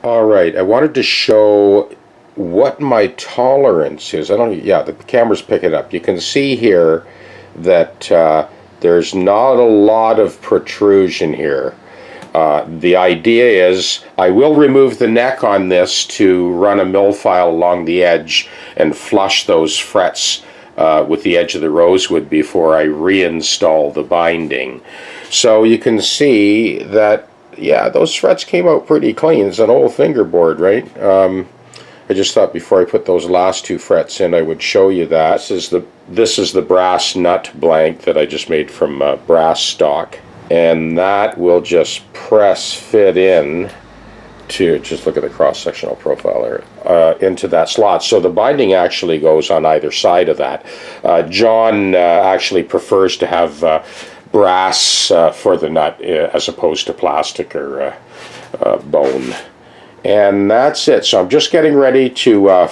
All right, I wanted to show what my tolerance is. Yeah, the camera's picking it up. You can see here that there's not a lot of protrusion here. The idea is I will remove the neck on this to run a mill file along the edge and flush those frets with the edge of the rosewood before I reinstall the binding. So you can see that, yeah, those frets came out pretty clean. It's an old fingerboard, right? I just thought before I put those last two frets in I would show you that. This is the brass nut blank that I just made from brass stock. And that will just press fit in to, just look at the cross-sectional profile there, into that slot. So the binding actually goes on either side of that. John actually prefers to have brass for the nut as opposed to plastic or bone. And that's it. So I'm just getting ready to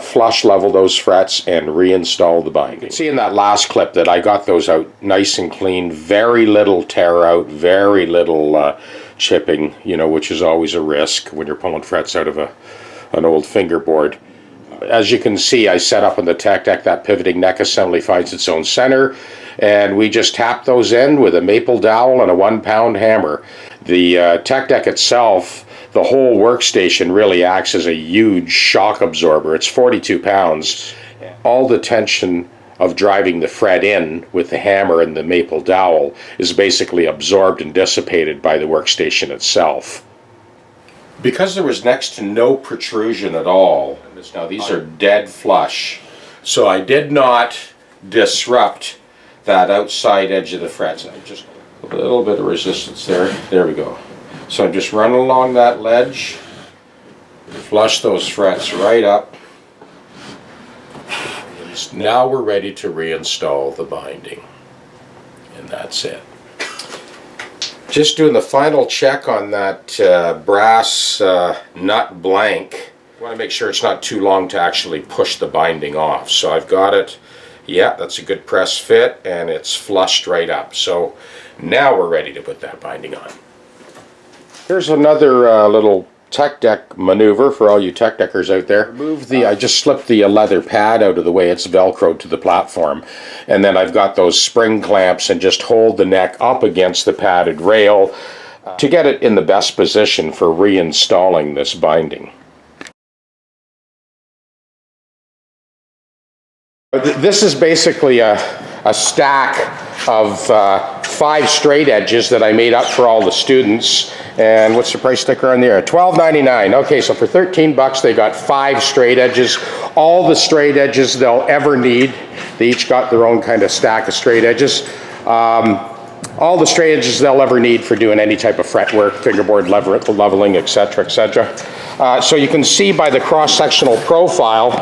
flush level those frets and reinstall the binding. You can see in that last clip that I got those out nice and clean, very little tear out, very little chipping, you know, which is always a risk when you're pulling frets out of an old fingerboard. As you can see, I set up on the tech deck, that pivoting neck assembly finds its own center, and we just tap those in with a maple dowel and a 1-pound hammer. The tech deck itself, the whole workstation really acts as a huge shock absorber. It's 42 pounds. All the tension of driving the fret in with the hammer and the maple dowel is basically absorbed and dissipated by the workstation itself. Because there was next to no protrusion at all, now these are dead flush, so I did not disrupt that outside edge of the frets. Just a little bit of resistance there. There we go. So I'm just running along that ledge, flush those frets right up. Now we're ready to reinstall the binding, and that's it. Just doing the final check on that brass nut blank. I want to make sure it's not too long to actually push the binding off. So I've got it. Yeah, that's a good press fit, and it's flushed right up. So now we're ready to put that binding on. Here's another little tech deck maneuver for all you tech deckers out there. I just slipped the leather pad out of the way. It's velcroed to the platform, and then I've got those spring clamps and just hold the neck up against the padded rail to get it in the best position for reinstalling this binding. This is basically a stack of 5 straight edges that I made up for all the students. And what's the price sticker on there? $12.99. Okay, so for 13 bucks they got 5 straight edges. All the straight edges they'll ever need. They each got their own kind of stack of straight edges. All the straight edges they'll ever need for doing any type of fretwork, fingerboard leveling, etc., etc. So you can see by the cross-sectional profile,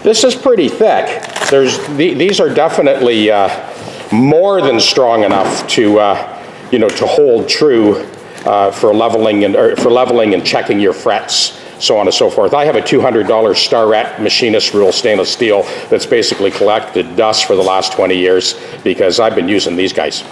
this is pretty thick. These are definitely more than strong enough to, to hold true for leveling and checking your frets, so on and so forth. I have a $200 Starrett machinist rule stainless steel that's basically collected dust for the last 20 years because I've been using these guys.